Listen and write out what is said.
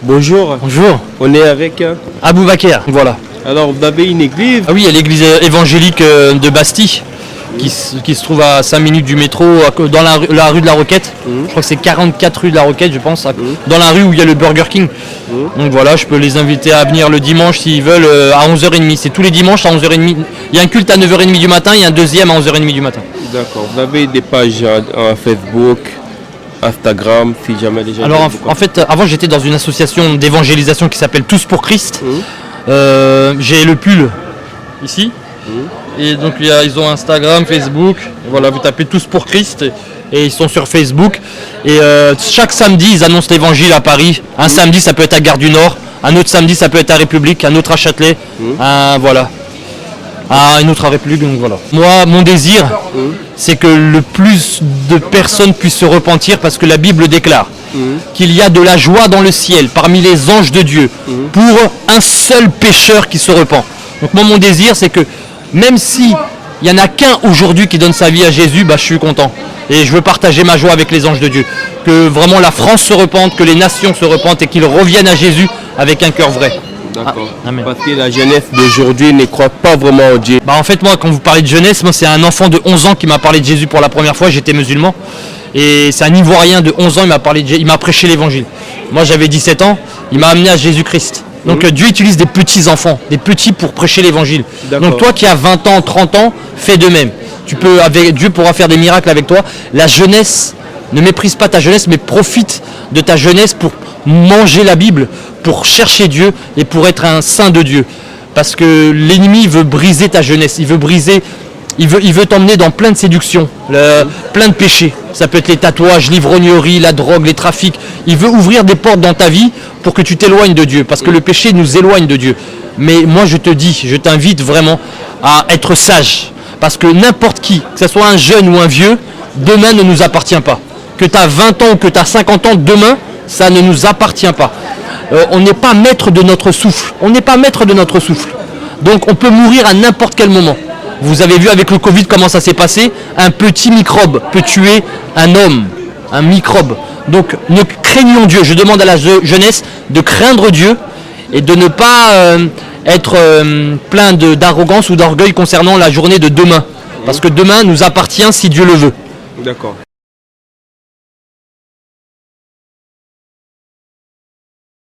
Bonjour, Bonjour, on est avec... Abou Bakr, voilà. Alors vous avez une église? Ah oui, il y a l'église évangélique de Bastille qui se trouve à 5 minutes du métro, dans la rue de la Roquette. Je crois que c'est 44 rue de la Roquette, je pense, dans la rue où il y a le Burger King. Donc voilà, je peux les inviter à venir le dimanche s'ils veulent à 11h30. C'est tous les dimanches à 11h30. Il y a un culte à 9h30 du matin et un deuxième à 11h30 du matin. D'accord, vous avez des pages Facebook, Instagram, si jamais les gens... Alors en fait, avant j'étais dans une association d'évangélisation qui s'appelle Tous pour Christ. J'ai le pull ici. Et donc ils ont Instagram, Facebook. Voilà, vous tapez Tous pour Christ et ils sont sur Facebook. Et chaque samedi, ils annoncent l'évangile à Paris. Un samedi, ça peut être à Gare du Nord. Un autre samedi, ça peut être à République. Un autre à Châtelet. Voilà. À une autre à République, donc voilà. Moi, mon désir, c'est que le plus de personnes puissent se repentir parce que la Bible déclare qu'il y a de la joie dans le ciel parmi les anges de Dieu pour un seul pécheur qui se repent. Donc moi, mon désir, c'est que même si il n'y en a qu'un aujourd'hui qui donne sa vie à Jésus, je suis content. Et je veux partager ma joie avec les anges de Dieu. Que vraiment la France se repente, que les nations se repentent et qu'ils reviennent à Jésus avec un cœur vrai. D'accord. Amen. Parce que la jeunesse d'aujourd'hui ne croit pas vraiment en Dieu. En fait, moi, quand vous parlez de jeunesse, moi, c'est un enfant de 11 ans qui m'a parlé de Jésus pour la première fois. J'étais musulman. Et c'est un Ivoirien de 11 ans, il m'a prêché l'évangile. Moi, j'avais 17 ans, il m'a amené à Jésus-Christ. Donc Dieu utilise des petits enfants, des petits pour prêcher l'évangile. Donc toi qui as 20 ans, 30 ans, fais de même. Dieu pourra faire des miracles avec toi. La jeunesse, ne méprise pas ta jeunesse, mais profite de ta jeunesse pour manger la Bible, pour chercher Dieu et pour être un saint de Dieu. Parce que l'ennemi veut briser ta jeunesse, il veut t'emmener dans plein de séductions, plein de péchés. Ça peut être les tatouages, l'ivrognerie, la drogue, les trafics. Il veut ouvrir des portes dans ta vie pour que tu t'éloignes de Dieu. Parce que le péché nous éloigne de Dieu. Mais moi je te dis, je t'invite vraiment à être sage. Parce que n'importe qui, que ce soit un jeune ou un vieux, demain ne nous appartient pas. Que tu as 20 ans ou que tu as 50 ans, demain, ça ne nous appartient pas. On n'est pas maître de notre souffle. On n'est pas maître de notre souffle. Donc on peut mourir à n'importe quel moment. Vous avez vu avec le Covid comment ça s'est passé. Un petit microbe peut tuer un homme, un microbe. Donc ne craignons Dieu. Je demande à la jeunesse de craindre Dieu et de ne pas être plein d'arrogance ou d'orgueil concernant la journée de demain. Parce que demain nous appartient si Dieu le veut. D'accord.